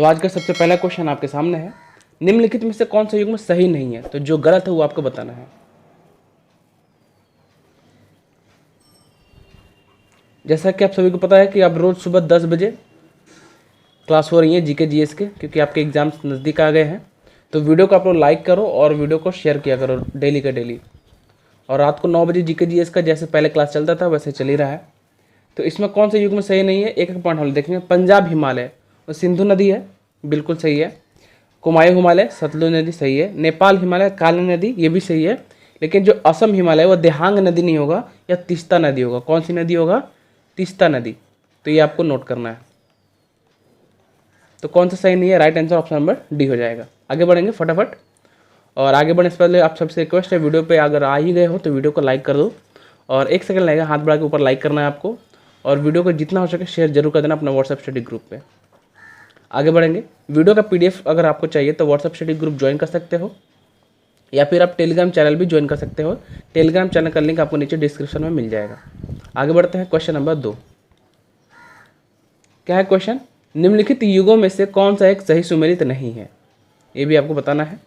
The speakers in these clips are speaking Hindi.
तो आज का सबसे पहला क्वेश्चन आपके सामने है, निम्नलिखित में से कौन सा युग्म सही नहीं है? तो जो गलत है वो आपको बताना है। जैसा कि आप सभी को पता है कि आप रोज सुबह 10 बजे क्लास हो रही है जीके जीएस के, क्योंकि आपके एग्जाम्स नज़दीक आ गए हैं। तो वीडियो को आप लोग लाइक करो और वीडियो को शेयर किया करो डेली का डेली। और रात को 9 बजे जीके जीएस का जैसे पहले क्लास चलता था वैसे चल ही रहा है। तो इसमें कौन सा युग्म सही नहीं है, एक एक पॉइंट हम देखेंगे। पंजाब हिमालय वो सिंधु नदी है, बिल्कुल सही है। कुमायूं हिमालय सतलुज नदी सही है। नेपाल हिमालय काली नदी ये भी सही है। लेकिन जो असम हिमालय वो देहांग नदी नहीं होगा, या तीस्ता नदी होगा। कौन सी नदी होगा? तीस्ता नदी। तो ये आपको नोट करना है। तो कौन सा सही नहीं है? Right answer option number D हो जाएगा। आगे बढ़ेंगे फटाफट। और आगे बढ़ने से पहले आप सबसे रिक्वेस्ट है, वीडियो पे अगर आ ही गए हो तो वीडियो को लाइक कर दो। और 1 सेकंड लगेगा, हाथ बढ़ा के ऊपर लाइक करना है आपको। और वीडियो को जितना हो सके शेयर जरूर कर देना अपना व्हाट्सएप स्टडी ग्रुप पे। आगे बढ़ेंगे। वीडियो का पीडीएफ अगर आपको चाहिए तो व्हाट्सएप स्टडी ग्रुप ज्वाइन कर सकते हो, या फिर आप टेलीग्राम चैनल भी ज्वाइन कर सकते हो। टेलीग्राम चैनल का लिंक आपको नीचे डिस्क्रिप्शन में मिल जाएगा। आगे बढ़ते हैं। क्वेश्चन नंबर 2 क्या है क्वेश्चन? निम्नलिखित युगों में से कौन सा एक सही सुमेलित नहीं है? ये भी आपको बताना है।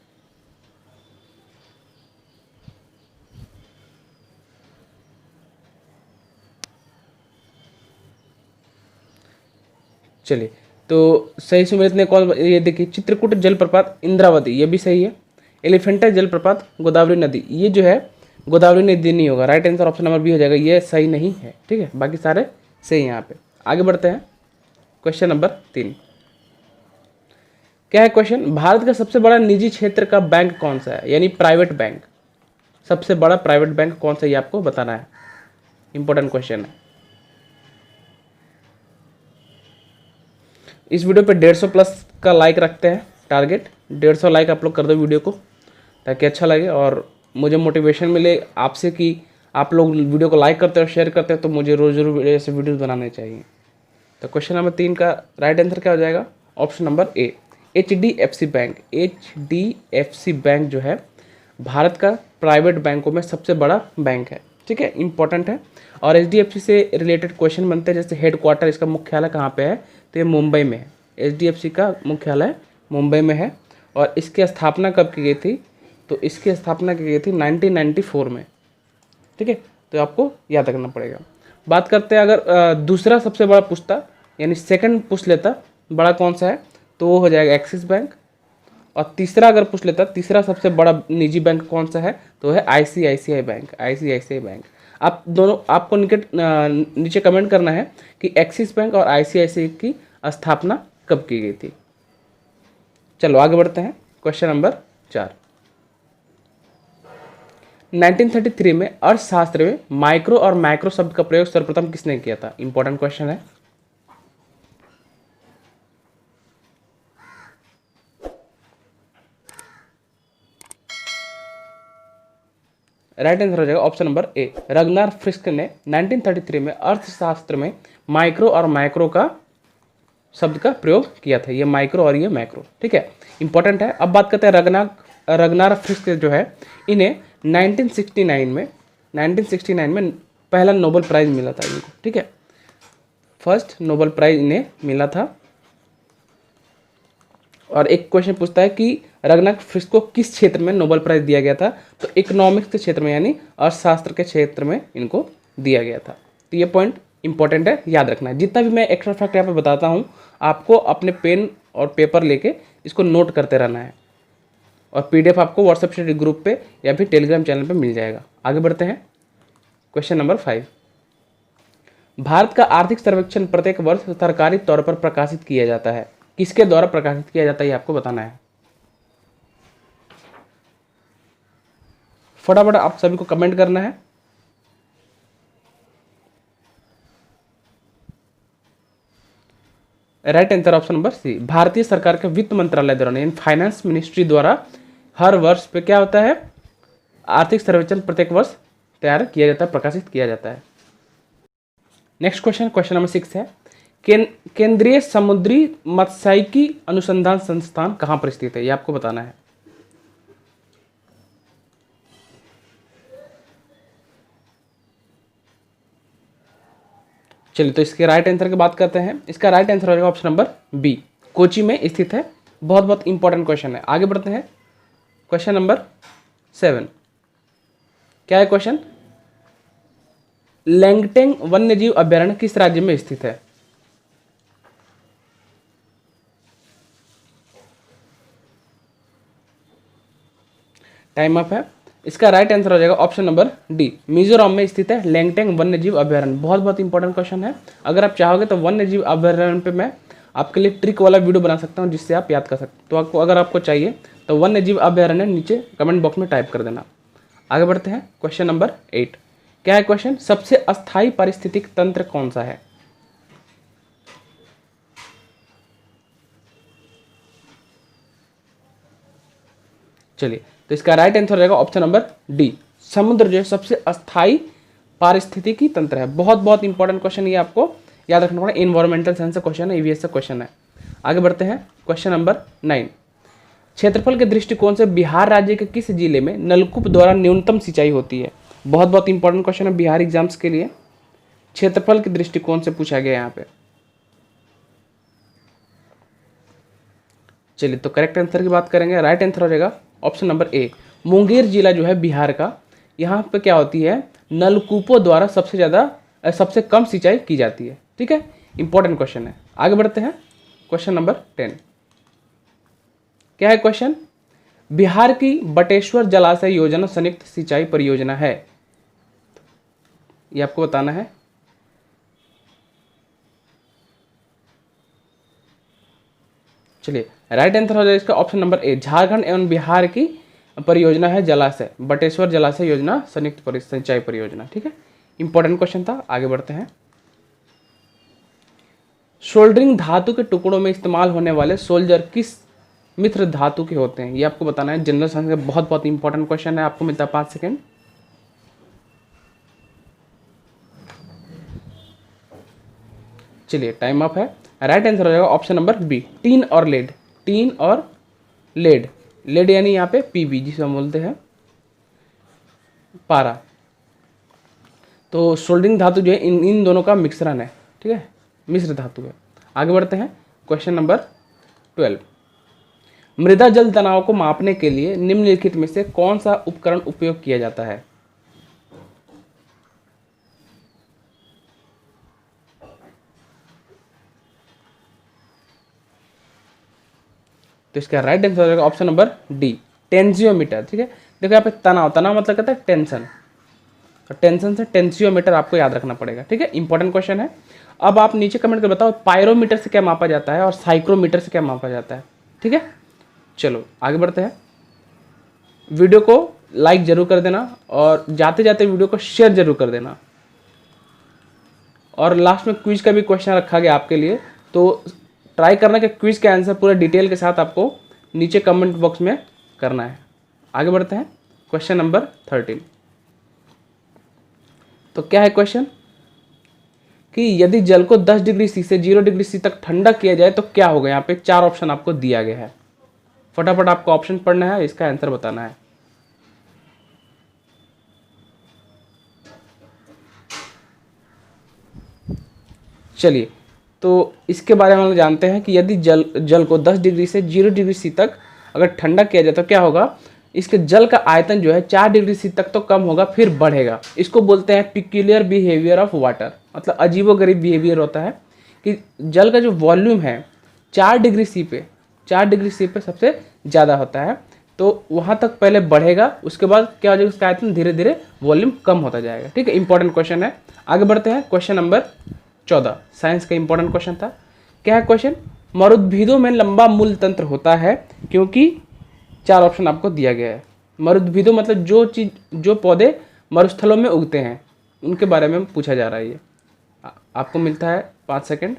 चलिए, तो सही सुमेलित ने कौन? ये देखिए, चित्रकूट जलप्रपात इंद्रावती ये भी सही है। एलिफेंटा जलप्रपात गोदावरी नदी, ये जो है गोदावरी नदी नहीं होगा। Right answer option number B हो जाएगा, ये सही नहीं है। ठीक है, बाकी सारे सही हैं यहाँ पे। आगे बढ़ते हैं। क्वेश्चन नंबर 3 क्या है क्वेश्चन? भारत का सबसे बड़ा निजी क्षेत्र का बैंक कौन सा है, यानी प्राइवेट बैंक? सबसे बड़ा प्राइवेट बैंक कौन सा, ये आपको बताना है। इंपॉर्टेंट क्वेश्चन है। इस वीडियो पे 150 प्लस का लाइक रखते हैं टारगेट। 150 लाइक आप लोग कर दो वीडियो को, ताकि अच्छा लगे और मुझे मोटिवेशन मिले आपसे कि आप लोग वीडियो को लाइक करते हो, शेयर करते हो, तो मुझे रोज रोज ऐसे वीडियोस बनाने चाहिए। तो क्वेश्चन नंबर 3 का राइट आंसर क्या हो जाएगा? ऑप्शन नंबर ए, HDFC बैंक। HDFC बैंक जो है भारत का प्राइवेट बैंकों में सबसे बड़ा बैंक है। ठीक है, इंपॉर्टेंट है। और HDFC से रिलेटेड क्वेश्चन बनते हैं, जैसे हेड क्वार्टर इसका मुख्यालय कहाँ पे है? तो ये मुंबई में है। HDFC का मुख्यालय मुंबई में है। और इसकी स्थापना कब की गई थी? तो इसकी स्थापना की गई थी 1994 में। ठीक है, तो आपको याद रखना पड़ेगा। बात करते हैं, अगर दूसरा सबसे बड़ा पूछता, यानी सेकंड पूछ लेता बड़ा कौन सा है, तो वो हो जाएगा एक्सिस बैंक। और तीसरा अगर पूछ लेता तीसरा सबसे बड़ा निजी बैंक कौन सा है, तो है ICICI बैंक। ICICI bank. आप दोनों आपको नीचे कमेंट करना है कि एक्सिस बैंक और ICICI की स्थापना कब की गई थी। चलो आगे बढ़ते हैं। क्वेश्चन नंबर 4 1933 में अर्थशास्त्र में माइक्रो और मैक्रो शब्द का प्रयोग सर्वप्रथम किसने किया था? इंपॉर्टेंट क्वेश्चन है। राइट आंसर हो जाएगा ऑप्शन नंबर ए, रगनार फ्रिस्क ने 1933 में अर्थशास्त्र में माइक्रो और मैक्रो का शब्द का प्रयोग किया था। ये माइक्रो और ये मैक्रो। ठीक है, इंपॉर्टेंट है। अब बात करते हैं रगनार फ्रिस्क जो है, इन्हें 1969 में पहला नोबेल प्राइज मिला था इनको। ठीक है, फर्स्ट नोबेल प्राइज इन्हें मिला था। और एक क्वेश्चन पूछता है कि रगनार फ्रिस्क को किस क्षेत्र में नोबेल प्राइज दिया गया था? तो इकोनॉमिक्स के क्षेत्र में, यानी अर्थशास्त्र के क्षेत्र में इनको दिया गया था। तो ये पॉइंट इंपॉर्टेंट है, याद रखना है। जितना भी मैं एक्स्ट्रा फैक्ट यहाँ पे बताता हूँ, आपको अपने पेन और पेपर लेके इसको नोट करते रहना है। और PDF आपको व्हाट्सएप स्टडी ग्रुप पे या फिर टेलीग्राम चैनल पे मिल जाएगा। आगे बढ़ते हैं। क्वेश्चन नंबर 5 भारत का आर्थिक सर्वेक्षण प्रत्येक वर्ष सरकारी तौर पर प्रकाशित किया जाता है। किसके द्वारा प्रकाशित किया जाता है, ये आपको बताना है। फटाफट आप सभी को कमेंट करना है। Right answer option number C, भारतीय सरकार के वित्त मंत्रालय द्वारा, यानी फाइनेंस मिनिस्ट्री द्वारा हर वर्ष पे क्या होता है? आर्थिक सर्वेक्षण प्रत्येक वर्ष तैयार किया जाता है, प्रकाशित किया जाता है। नेक्स्ट क्वेश्चन, क्वेश्चन नंबर 6 है, केंद्रीय समुद्री मत्स्यिकी अनुसंधान संस्थान कहाँ पर स्थित है? ये आपको बताना है। चलिए, तो इसके राइट आंसर की बात करते हैं। इसका राइट आंसर हो जाएगा ऑप्शन नंबर बी, कोची में स्थित है। बहुत बहुत इंपॉर्टेंट क्वेश्चन है। आगे बढ़ते हैं क्वेश्चन नंबर 7। क्या है क्वेश्चन? लैंगटेंग वन्यजीव अभयारण्य किस राज्य में स्थित है? टाइम अप है। इसका राइट आंसर हो जाएगा ऑप्शन नंबर डी, मिजोरम में स्थित है लैंगटेंग वन्यजीव अभयारण्य। बहुत बहुत इंपॉर्टेंट क्वेश्चन है। अगर आप चाहोगे तो वन्यजीव अभयारण्य पे मैं आपके लिए ट्रिक वाला वीडियो बना सकता हूं जिससे आप याद कर सकते हो। तो आपको अगर आपको चाहिए तो वन्यजीव अभयारण्य नीचे कमेंट बॉक्स में टाइप कर देना। आगे बढ़ते हैं क्वेश्चन नंबर 8। क्या है क्वेश्चन? सबसे अस्थायी पारिस्थितिक तंत्र कौन सा है? चलिए, तो इसका राइट आंसर रहेगा ऑप्शन नंबर डी, समुद्र जो है सबसे अस्थायी पारिस्थितिकी तंत्र है। बहुत बहुत इंपॉर्टेंट क्वेश्चन ये आपको याद रखना पड़ेगा। इन्वायरमेंटल साइंस से क्वेश्चन है, ईवीएस से क्वेश्चन है। आगे बढ़ते हैं क्वेश्चन नंबर 9। क्षेत्रफल के दृष्टिकोण से बिहार राज्य के किस जिले में नलकूप द्वारा न्यूनतम सिंचाई होती है? बहुत बहुत इंपॉर्टेंट क्वेश्चन है बिहार एग्जाम्स के लिए। क्षेत्रफल के दृष्टिकोण से पूछा गया यहाँ पे। चलिए, तो करेक्ट आंसर की बात करेंगे। राइट आंसर हो जाएगा ऑप्शन नंबर ए, मुंगेर जिला जो है बिहार का। यहाँ पे क्या होती है? नलकूपों द्वारा सबसे कम सिंचाई की जाती है। ठीक है, इंपॉर्टेंट क्वेश्चन है। आगे बढ़ते हैं क्वेश्चन नंबर 10। क्या है क्वेश्चन? बिहार की बटेश्वर जलाशय योजना संयुक्त सिंचाई परियोजना है, ये आपको बताना है। चलिए, राइट आंसर हो जाएगा इसका ऑप्शन नंबर ए, झारखंड एवं बिहार की परियोजना है जलाशय, बटेश्वर जलाशय योजना संयुक्त सिंचाई परियोजना। ठीक है, इंपॉर्टेंट क्वेश्चन था। आगे बढ़ते हैं। सोल्डरिंग धातु के टुकड़ों में इस्तेमाल होने वाले सोल्जर किस मिश्र धातु के होते हैं? ये आपको बताना है। जनरल साइंस का बहुत बहुत इंपॉर्टेंट क्वेश्चन है। आपको मिलता है 5 सेकेंड। चलिए, टाइम अप है। राइट आंसर हो जाएगा ऑप्शन नंबर बी, टीन और लेड। टीन और लेड, लेड यानी यहाँ पे पीबी जिसे हम बोलते हैं पारा। तो सोल्डरिंग धातु जो है इन दोनों का मिश्रण है। ठीक है, मिश्र धातु है। आगे बढ़ते हैं क्वेश्चन नंबर 12। मृदा जल तनाव को मापने के लिए निम्नलिखित में से कौन सा उपकरण उपयोग किया जाता है? तो इसका राइट आंसर हो जाएगा ऑप्शन नंबर डी, टेंसियोमीटर। ठीक है, देखो यहाँ पे तनाव, तनाव मतलब कहता है टेंशन, तो टेंशन से टेंसियोमीटर आपको याद रखना पड़ेगा। ठीक है, इंपॉर्टेंट क्वेश्चन है। अब आप नीचे कमेंट कर बताओ पायरोमीटर से क्या मापा जाता है और साइक्रोमीटर से क्या मापा जाता है। ठीक है, चलो आगे बढ़ते हैं। वीडियो को लाइक जरूर कर देना और जाते जाते वीडियो को शेयर जरूर कर देना। और लास्ट में क्विज का भी क्वेश्चन रखा गया आपके लिए, तो ट्राई करना कि क्विज का आंसर पूरे डिटेल के साथ आपको नीचे कमेंट बॉक्स में करना है। आगे बढ़ते हैं क्वेश्चन नंबर 13। तो क्या है क्वेश्चन कि यदि जल को 10 डिग्री सी से 0 डिग्री सी तक ठंडा किया जाए तो क्या होगा? यहाँ पे 4 ऑप्शन आपको दिया गया है। फटाफट आपको ऑप्शन पढ़ना है, इसका आंसर बताना है। चलिए, तो इसके बारे में हम जानते हैं कि यदि जल को 10 डिग्री से 0 डिग्री सी तक अगर ठंडा किया जाए तो क्या होगा? इसके जल का आयतन जो है 4 डिग्री सी तक तो कम होगा, फिर बढ़ेगा। इसको बोलते हैं पिक्यूलियर बिहेवियर ऑफ वाटर, मतलब अजीबोगरीब बिहेवियर होता है कि जल का जो वॉल्यूम है 4 डिग्री सी पे सबसे ज़्यादा होता है, तो वहाँ तक पहले बढ़ेगा, उसके बाद क्या हो जाएगा? उसका आयतन धीरे धीरे वॉल्यूम कम होता जाएगा। ठीक है, इंपॉर्टेंट क्वेश्चन है। आगे बढ़ते हैं क्वेश्चन नंबर 14, साइंस का इंपॉर्टेंट क्वेश्चन था। क्या है क्वेश्चन? मरुद्भिदों में लंबा मूल तंत्र होता है क्योंकि 4 ऑप्शन आपको दिया गया है। मरुद्भिदों मतलब जो पौधे मरुस्थलों में उगते हैं उनके बारे में पूछा जा रहा है। ये आपको मिलता है 5 सेकेंड।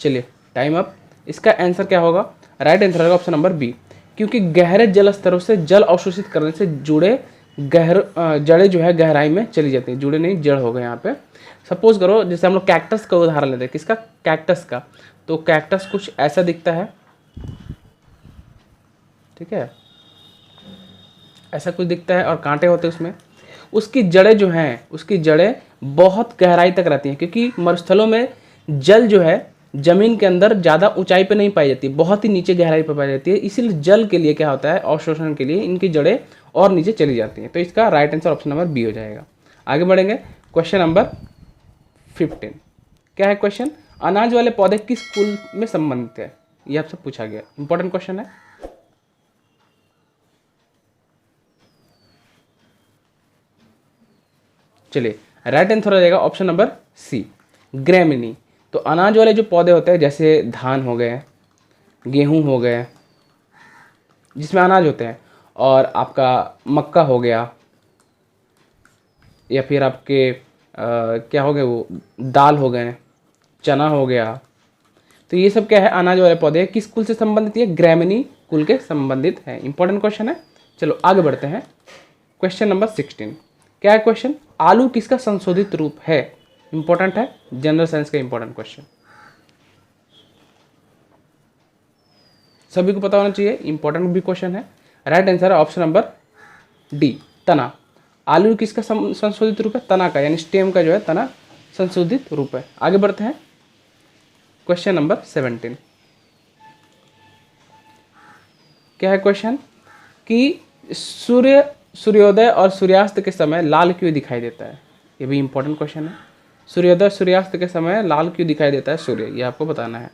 चलिए, टाइम अप। इसका आंसर क्या होगा? राइट आंसर होगा ऑप्शन नंबर बी, क्योंकि गहरे जल स्तरों से जल अवशोषित करने से जुड़े जड़ें जो है गहराई में चली जाती हैं। जुड़े नहीं, जड़ हो गए यहाँ पे। सपोज करो जैसे हम लोग कैक्टस का उदाहरण लेते हैं। किसका? कैक्टस का। तो कैक्टस कुछ ऐसा दिखता है। ठीक है, ऐसा कुछ दिखता है और कांटे होते हैं उसमें। उसकी जड़ें जो हैं, उसकी जड़ें बहुत गहराई तक रहती हैं, क्योंकि मरुस्थलों में जल जो है जमीन के अंदर ज़्यादा ऊंचाई पे नहीं पाई जाती, बहुत ही नीचे गहराई पे पाई जाती है। इसीलिए जल के लिए क्या होता है, अवशोषण के लिए इनकी जड़ें और नीचे चली जाती हैं। तो इसका right answer option number B हो जाएगा। आगे बढ़ेंगे, क्वेश्चन नंबर 15। क्या है क्वेश्चन, अनाज वाले पौधे किस कुल में संबंधित है, ये आपसे पूछा गया, इंपॉर्टेंट क्वेश्चन है। चलिए, राइट आंसर हो जाएगा ऑप्शन नंबर सी, ग्रेमिनी। तो अनाज वाले जो पौधे होते हैं, जैसे धान हो गए, गेहूं हो गए, जिसमें अनाज होते हैं, और आपका मक्का हो गया, या फिर आपके क्या हो गए, वो दाल हो गए, चना हो गया, तो ये सब क्या है, अनाज वाले पौधे किस कुल से संबंधित है, ग्रेमिनी कुल के संबंधित है। इंपॉर्टेंट क्वेश्चन है। चलो आगे बढ़ते हैं, क्वेश्चन नंबर 16। क्या है क्वेश्चन, आलू किसका संशोधित रूप है। इंपॉर्टेंट है, जनरल साइंस का इंपॉर्टेंट क्वेश्चन, सभी को पता होना चाहिए, इंपॉर्टेंट भी क्वेश्चन है। राइट आंसर है ऑप्शन नंबर डी, तना। आलू किसका संशोधित रूप है, तना का, यानी स्टेम का जो है तना संशोधित रूप है। आगे बढ़ते हैं, क्वेश्चन नंबर 17। क्या है क्वेश्चन, कि सूर्योदय और सूर्यास्त के समय लाल क्यों दिखाई देता है। ये भी इंपॉर्टेंट क्वेश्चन है। सूर्योदय सूर्यास्त के समय लाल क्यों दिखाई देता है सूर्य, ये आपको बताना है।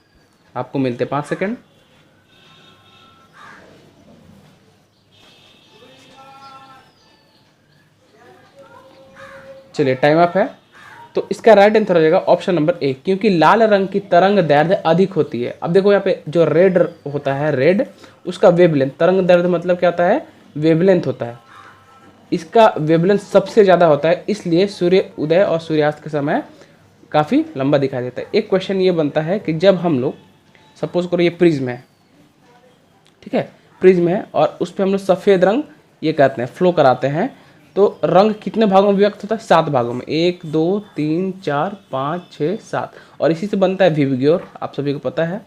आपको मिलते 5 सेकंड। चलिए, टाइम अप है। तो इसका राइट आंसर हो जाएगा ऑप्शन नंबर ए, क्योंकि लाल रंग की तरंग दैर्ध्य अधिक होती है। अब देखो यहाँ पे जो रेड होता है, रेड उसका वेवलेंथ, तरंग दैर्ध्य मतलब क्या होता है, वेवलेंथ होता है। इसका वेवलेंथ सबसे ज़्यादा होता है, इसलिए सूर्य उदय और सूर्यास्त के समय काफ़ी लंबा दिखाई देता है। एक क्वेश्चन ये बनता है कि जब हम लोग सपोज करो ये प्रिज्म है, ठीक है, प्रिज्म है, और उस पर हम लोग सफ़ेद रंग ये कहते हैं फ्लो कराते हैं, तो रंग कितने भागों में व्यक्त होता है, 7 भागों में, 1 2 3 4 5 6 7, और इसी से बनता है विवग्योर, आप सभी को पता है,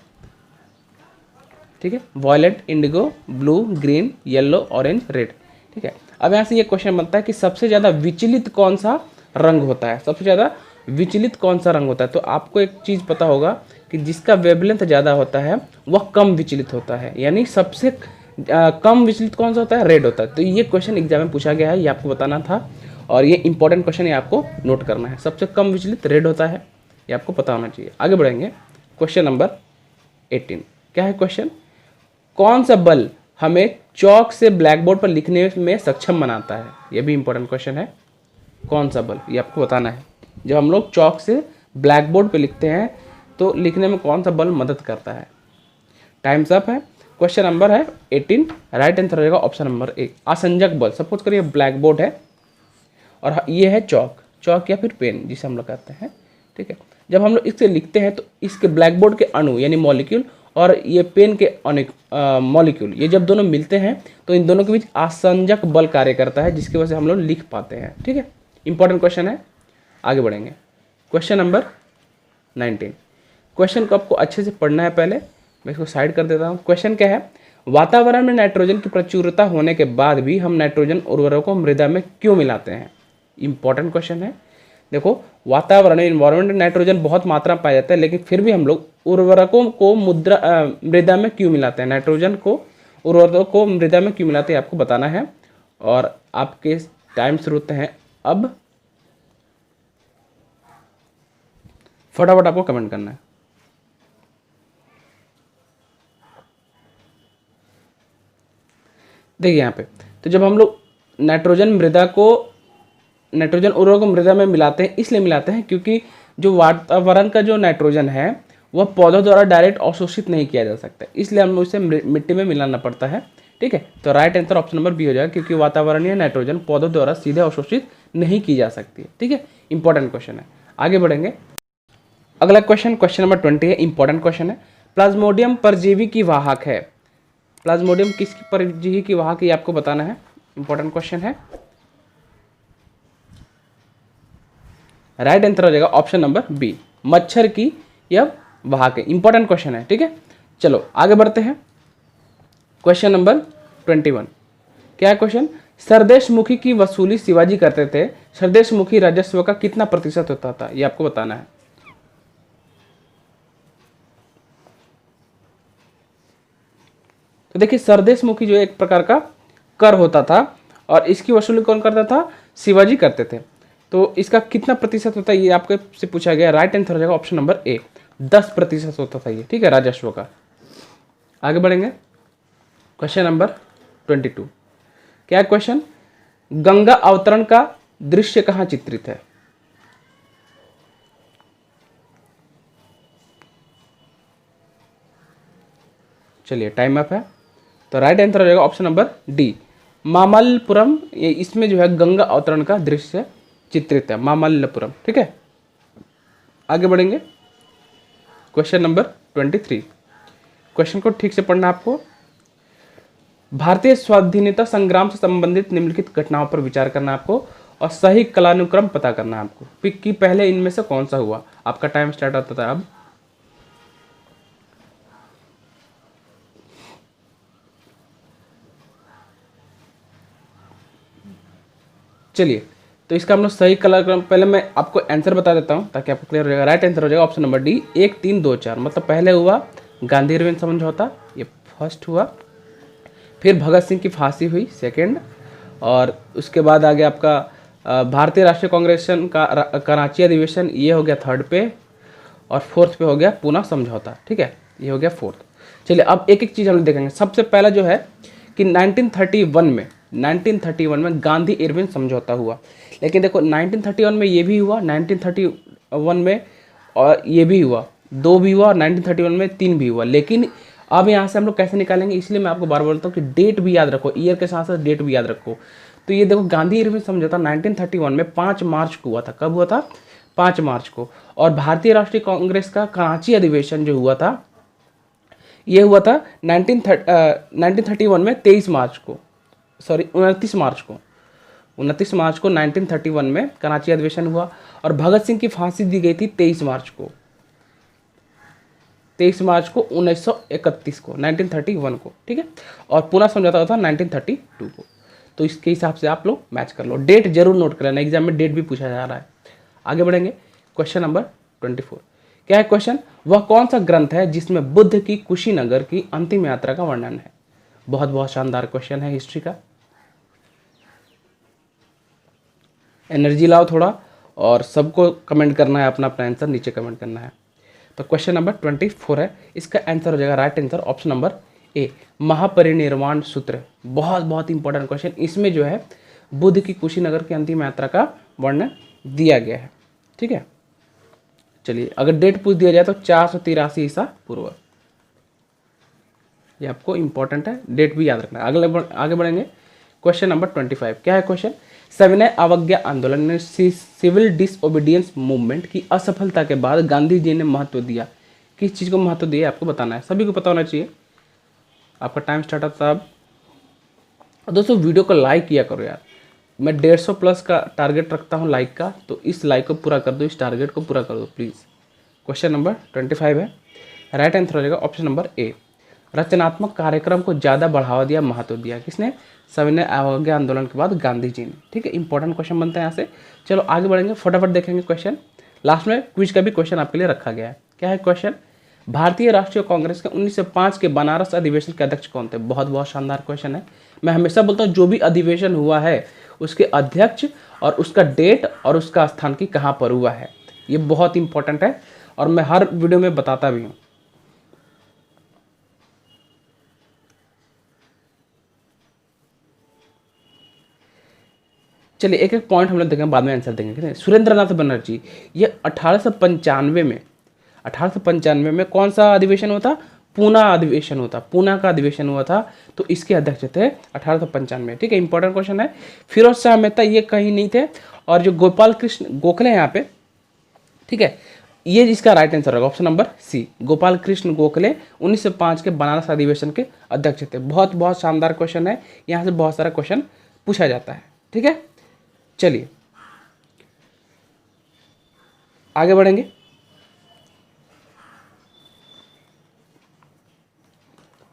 ठीक है, violet, indigo, blue, green, yellow, orange, red, ठीक है। अब यहाँ से ये क्वेश्चन बनता है कि सबसे ज़्यादा विचलित कौन सा रंग होता है, सबसे ज़्यादा विचलित कौन सा रंग होता है। तो आपको एक चीज़ पता होगा कि जिसका वेवलेंथ ज़्यादा होता है वह कम विचलित होता है, यानी सबसे कम विचलित कौन सा होता है, रेड होता है। तो ये क्वेश्चन एग्जाम में पूछा गया है, ये आपको बताना था, और ये इंपॉर्टेंट क्वेश्चन, ये आपको नोट करना है। सबसे कम विचलित रेड होता है, ये आपको पता होना चाहिए। आगे बढ़ेंगे, क्वेश्चन नंबर 18। क्या है क्वेश्चन, कौन सा बल हमें चौक से ब्लैक बोर्ड पर लिखने में सक्षम बनाता है। ये भी इंपॉर्टेंट क्वेश्चन है, कौन सा बल, ये आपको बताना है। जब हम लोग चौक से ब्लैक बोर्ड पर लिखते हैं तो लिखने में कौन सा बल मदद करता है। टाइम्स अप है। क्वेश्चन नंबर है 18, राइट आंसर रहेगा ऑप्शन नंबर ए, आसंजक बल। सपोज करिए ब्लैक बोर्ड है और ये है चौक, चौक या फिर पेन जिसे हम लोग कहते हैं, ठीक है। जब हम लोग इससे लिखते हैं तो इसके ब्लैक बोर्ड के अणु यानी मॉलिक्यूल और ये पेन के मॉलिक्यूल, ये जब दोनों मिलते हैं तो इन दोनों के बीच आसंजक बल कार्य करता है, जिसकी वजह से हम लोग लिख पाते हैं, ठीक है। इंपॉर्टेंट क्वेश्चन है। आगे बढ़ेंगे, क्वेश्चन नंबर 19। क्वेश्चन को आपको अच्छे से पढ़ना है, पहले मैं इसको साइड कर देता हूँ। क्वेश्चन क्या है, वातावरण में नाइट्रोजन की प्रचुरता होने के बाद भी हम नाइट्रोजन उर्वरकों को मृदा में क्यों मिलाते हैं। इंपॉर्टेंट क्वेश्चन है। देखो, वातावरण इन्वायरमेंट में नाइट्रोजन बहुत मात्रा में पाया जाता है, लेकिन फिर भी हम लोग उर्वरकों को मृदा में क्यों मिलाते हैं, नाइट्रोजन को उर्वरकों को मृदा में क्यों मिलाते हैं, आपको बताना है। और आपके टाइम शुरू होते हैं अब, फटाफट आपको कमेंट करना है। देखिए यहाँ पे, तो जब हम लोग नाइट्रोजन उर्वरक को मृदा में मिलाते हैं, इसलिए मिलाते हैं क्योंकि जो वातावरण का जो नाइट्रोजन है वह पौधों द्वारा डायरेक्ट अवशोषित नहीं किया जा सकता, इसलिए हम लोग इसे मिट्टी में मिलाना पड़ता है, ठीक है। तो right answer option number B हो जाएगा, क्योंकि वातावरणीय नाइट्रोजन पौधों द्वारा सीधे अवशोषित नहीं की जा सकती है, ठीक है। इंपॉर्टेंट क्वेश्चन है। आगे बढ़ेंगे, अगला क्वेश्चन, क्वेश्चन नंबर 20 है, इंपॉर्टेंट क्वेश्चन है। प्लाज्मोडियम परजीवी की वाहक है। प्लाज्मोडियम किसकी परजीवी की वाहक है, आपको बताना है। इंपॉर्टेंट क्वेश्चन है। राइट आंसर हो जाएगा ऑप्शन नंबर बी, मच्छर की यह वाहक है। इंपॉर्टेंट क्वेश्चन है, ठीक है। चलो आगे बढ़ते हैं, क्वेश्चन नंबर 21। क्या है क्वेश्चन, सरदेश मुखी की वसूली शिवाजी करते थे, सरदेश मुखी राजस्व का कितना प्रतिशत होता था, ये आपको बताना है। तो देखिए सरदेश मुखी जो एक प्रकार का कर होता था और इसकी वसूली कौन करता था, शिवाजी करते थे। तो इसका कितना प्रतिशत होता है ये आपको से पूछा गया। राइट आंसर हो जाएगा ऑप्शन नंबर ए, 10% होता था ये, ठीक है, राजस्व का। आगे बढ़ेंगे, क्वेश्चन नंबर 22। क्या क्वेश्चन, गंगा अवतरण का दृश्य कहां चित्रित है। चलिए टाइम अप है, तो राइट आंसर हो जाएगा ऑप्शन नंबर डी, मामल्लपुरम। ये इसमें जो है गंगा अवतरण का दृश्य चित्रित है, मामल्लपुरम, ठीक है। आगे बढ़ेंगे, क्वेश्चन नंबर 23। क्वेश्चन को ठीक से पढ़ना आपको। भारतीय स्वाधीनता संग्राम से संबंधित निम्नलिखित घटनाओं पर विचार करना आपको और सही कालानुक्रम पता करना आपको कि पहले इनमें से कौन सा हुआ। आपका टाइम स्टार्ट होता था अब। चलिए, तो इसका हम लोग सही कालानुक्रम, पहले मैं आपको आंसर बता देता हूं ताकि आपको क्लियर हो जाएगा। राइट आंसर हो जाएगा ऑप्शन नंबर डी, 1, 3, 2, 4। मतलब पहले हुआ गांधी इरविन समझौता, ये फर्स्ट हुआ। फिर भगत सिंह की फांसी हुई, सेकंड। और उसके बाद आ गया आपका भारतीय राष्ट्रीय कांग्रेस का कराची अधिवेशन, ये हो गया थर्ड पे। और फोर्थ पे हो गया पूना समझौता, ठीक है, ये हो गया फोर्थ। चलिए अब एक एक चीज़ हम देखेंगे। सबसे पहला जो है कि 1931 में गांधी इरविन समझौता हुआ। लेकिन देखो 1931 में ये भी हुआ, 1931 में और ये भी हुआ, 2 भी हुआ, और 1931 में 3 भी हुआ। लेकिन अब यहाँ से हम लोग कैसे निकालेंगे, इसलिए मैं आपको बार बार बोलता हूँ कि डेट भी याद रखो, ईयर के साथ साथ डेट भी याद रखो। तो ये देखो गांधी इरविन समझौता 1931 में 5 मार्च को हुआ था। कब हुआ था, 5 मार्च को। और भारतीय राष्ट्रीय कांग्रेस का कराची अधिवेशन जो हुआ था, ये हुआ था 1931 में 23 मार्च को, सॉरी 29 मार्च को, 29 मार्च को 1931 में कराची अधिवेशन हुआ। और भगत सिंह की फांसी दी गई थी 23 मार्च को, 23 मार्च को 1931 को, 1931 को, ठीक है। और पूना समझौता हुआ था 1932 को। तो इसके हिसाब से आप लोग मैच कर लो। डेट जरूर नोट कर लेना, एग्जाम में डेट भी पूछा जा रहा है। आगे बढ़ेंगे, क्वेश्चन नंबर 24। क्या है क्वेश्चन, वह कौन सा ग्रंथ है जिसमें बुद्ध की कुशीनगर की अंतिम यात्रा का वर्णन है। बहुत बहुत शानदार क्वेश्चन है हिस्ट्री का। एनर्जी लाओ थोड़ा, और सबको कमेंट करना है, अपना अपना आंसर नीचे कमेंट करना है। तो क्वेश्चन नंबर 24 है, इसका आंसर हो जाएगा right answer option number A, Mahaparinirvana Sutra. बहुत बहुत इंपॉर्टेंट क्वेश्चन। इसमें जो है बुद्ध की कुशीनगर की अंतिम यात्रा का वर्णन दिया गया है, ठीक है। चलिए अगर डेट पूछ दिया जाए तो 483 ईसा पूर्व, ये आपको इंपॉर्टेंट है, डेट भी याद रखना है। आगे बढ़ेंगे, क्वेश्चन नंबर 25। क्या है क्वेश्चन, सविनय अवज्ञा आंदोलन ने सिविल डिसओबीडियंस मूवमेंट की असफलता के बाद गांधी जी ने महत्व दिया, किस चीज़ को महत्व दिया आपको बताना है, सभी को पता होना चाहिए। आपका टाइम स्टार्ट होता है अब। और दोस्तों वीडियो को लाइक किया करो यार, मैं 150 प्लस का टारगेट रखता हूँ लाइक का, तो इस लाइक को पूरा कर दो, इस टारगेट को पूरा कर दो प्लीज़। क्वेश्चन नंबर 25 है, राइट आंसर हो जाएगा ऑप्शन नंबर ए, रचनात्मक कार्यक्रम को ज़्यादा बढ़ावा दिया, महत्व दिया, किसने, सविनय अवज्ञा आंदोलन के बाद गांधी जी ने, ठीक है। इंपॉर्टेंट क्वेश्चन बनता है यहाँ से। चलो आगे बढ़ेंगे, फटाफट देखेंगे क्वेश्चन। लास्ट में क्विज का भी क्वेश्चन आपके लिए रखा गया है। क्या है क्वेश्चन, भारतीय राष्ट्रीय कांग्रेस के 1905 के बनारस अधिवेशन के अध्यक्ष कौन थे। बहुत बहुत शानदार क्वेश्चन है। मैं हमेशा बोलता हूँ जो भी अधिवेशन हुआ है उसके अध्यक्ष और उसका डेट और उसका स्थान की कहाँ पर हुआ है, ये बहुत इंपॉर्टेंट है और मैं हर वीडियो में बताता भी हूँ। चलिए एक एक पॉइंट हम लोग देखेंगे, बाद में आंसर देंगे, ठीक है। सुरेंद्रनाथ बनर्जी, ये 1895 में कौन सा अधिवेशन हुआ था, पूना अधिवेशन हुआ था, पूना का अधिवेशन हुआ था, तो इसके अध्यक्ष थे 1895, ठीक है। इंपॉर्टेंट क्वेश्चन है। फिरोज शाह मेहता ये कहीं नहीं थे, और जो गोपाल कृष्ण गोखले यहाँ पे, ठीक है, ये इसका राइट आंसर होगा option number C, Gopal Krishna Gokhale 1905 के बनारस अधिवेशन के अध्यक्ष थे। बहुत बहुत शानदार क्वेश्चन है, यहाँ से बहुत सारा क्वेश्चन पूछा जाता है, ठीक है। चलिए आगे बढ़ेंगे,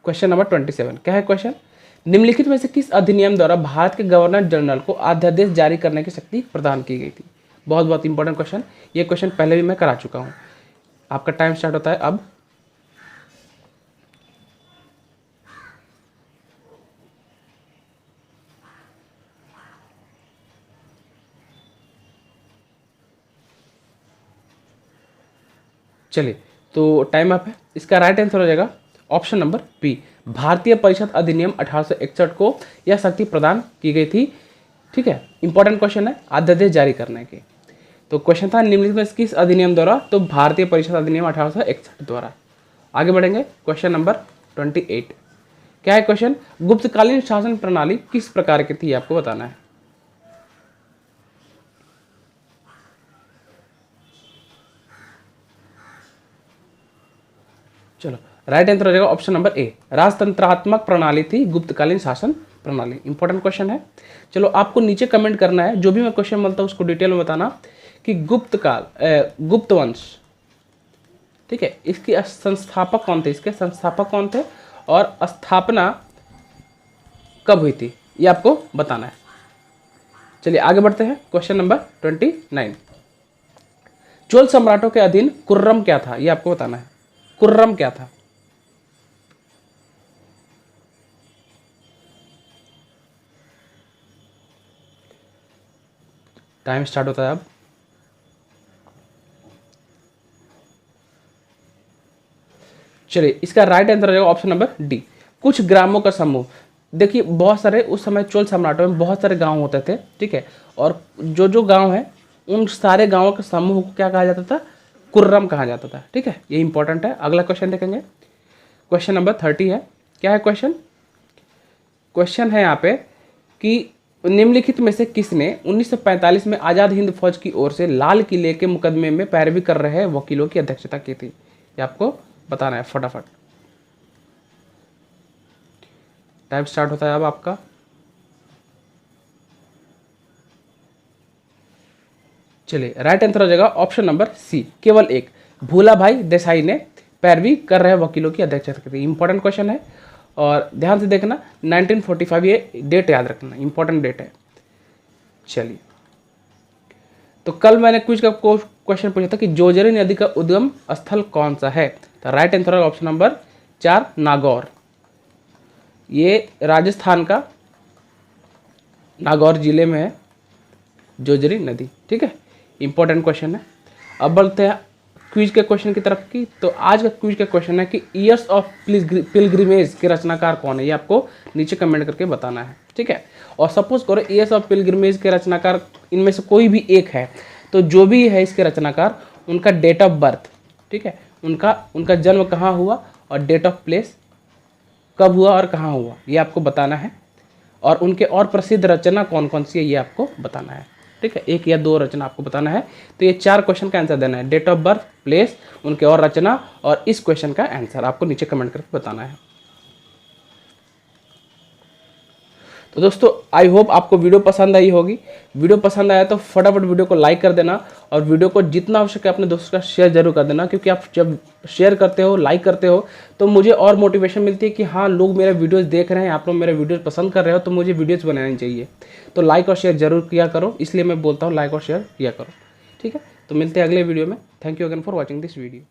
क्वेश्चन नंबर 27। क्या है क्वेश्चन, निम्नलिखित में से किस अधिनियम द्वारा भारत के गवर्नर जनरल को अध्यादेश जारी करने की शक्ति प्रदान की गई थी? बहुत बहुत इंपॉर्टेंट क्वेश्चन, ये क्वेश्चन पहले भी मैं करा चुका हूँ। आपका टाइम स्टार्ट होता है अब। चलिए, तो टाइम अप है। इसका राइट आंसर हो जाएगा ऑप्शन नंबर बी, भारतीय परिषद अधिनियम 1861 को यह शक्ति प्रदान की गई थी। ठीक है, इंपॉर्टेंट क्वेश्चन है अध्यादेश जारी करने के। तो क्वेश्चन था निम्नलिखित में किस अधिनियम द्वारा, तो भारतीय परिषद अधिनियम 1861 द्वारा। आगे बढ़ेंगे, क्वेश्चन नंबर 28। क्या है क्वेश्चन? गुप्तकालीन शासन प्रणाली किस प्रकार की थी, आपको बताना है। चलो, राइट आंसर हो जाएगा ऑप्शन नंबर ए, राजतंत्रात्मक प्रणाली थी गुप्तकालीन शासन प्रणाली। इंपॉर्टेंट क्वेश्चन है। चलो, आपको नीचे कमेंट करना है, जो भी मैं क्वेश्चन बोलता हूँ उसको डिटेल में बताना कि गुप्त वंश, ठीक है, इसके संस्थापक कौन थे, इसके संस्थापक कौन थे और स्थापना कब हुई थी, ये आपको बताना है। चलिए आगे बढ़ते हैं, क्वेश्चन नंबर 29। चोल सम्राटों के अधीन कुर्रम क्या था, ये आपको बताना है। कुर्रम क्या था? टाइम स्टार्ट होता है अब। चलिए, इसका राइट आंसर हो जाएगा ऑप्शन नंबर डी, कुछ ग्रामों का समूह। देखिए, बहुत सारे उस समय चोल सम्राटों में बहुत सारे गांव होते थे, ठीक है, और जो जो गांव है उन सारे गांवों के समूह को क्या कहा जाता था? कुर्रम कहा जाता था। ठीक है, ये इंपॉर्टेंट है। अगला क्वेश्चन देखेंगे, क्वेश्चन नंबर 30 है। क्या है क्वेश्चन? क्वेश्चन है यहाँ पे कि निम्नलिखित में से किसने 1945 में आज़ाद हिंद फौज की ओर से लाल किले के मुकदमे में पैरवी कर रहे वकीलों की अध्यक्षता की थी, ये आपको बताना है फटाफट। टाइम स्टार्ट होता है अब आपका। चलिए, राइट आंसर हो जाएगा ऑप्शन नंबर सी, केवल एक, भूला भाई देसाई ने पैरवी कर रहे वकीलों की अध्यक्षता की थी। इंपॉर्टेंट क्वेश्चन है और ध्यान से देखना, 1945 ये डेट याद रखना, इंपॉर्टेंट डेट है। चलिए, तो कल मैंने क्विज का क्वेश्चन पूछा था कि जोजरी नदी का उद्गम स्थल कौन सा है, तो राइट आंसर है ऑप्शन नंबर 4, नागौर। ये राजस्थान का नागौर जिले में है जोजरी नदी। ठीक है, इंपॉर्टेंट क्वेश्चन है। अब बढ़ते हैं क्विज के क्वेश्चन की तरफ की। तो आज का क्विज का क्वेश्चन है कि ईयर्स ऑफ पिलग्रिमेज के रचनाकार कौन है, ये आपको नीचे कमेंट करके बताना है। ठीक है, और सपोज करो ईयर्स ऑफ पिलग्रिमेज के रचनाकार इनमें से कोई भी एक है, तो जो भी है इसके रचनाकार, उनका डेट ऑफ बर्थ, ठीक है, उनका जन्म कहाँ हुआ और डेट ऑफ प्लेस कब हुआ और कहाँ हुआ, ये आपको बताना है। और उनके और प्रसिद्ध रचना कौन कौन सी है, ये आपको बताना है। ठीक है, एक या दो रचना आपको बताना है। तो ये 4 क्वेश्चन का आंसर देना है, डेट ऑफ बर्थ, प्लेस, उनके और रचना, और इस क्वेश्चन का आंसर आपको नीचे कमेंट करके बताना है। तो दोस्तों, आई होप आपको वीडियो पसंद आई होगी। वीडियो पसंद आया तो फटाफट वीडियो को लाइक कर देना और वीडियो को जितना हो सके अपने दोस्तों का शेयर जरूर कर देना, क्योंकि आप जब शेयर करते हो, लाइक करते हो, तो मुझे और मोटिवेशन मिलती है कि हाँ, लोग मेरे वीडियोस देख रहे हैं, आप लोग मेरे वीडियोस पसंद कर रहे हो, तो मुझे वीडियोस बनानी चाहिए। तो लाइक और शेयर जरूर किया करो, इसलिए मैं बोलता हूँ लाइक और शेयर किया करो। ठीक है, तो मिलते हैं अगले वीडियो में। Thank you again for watching this video.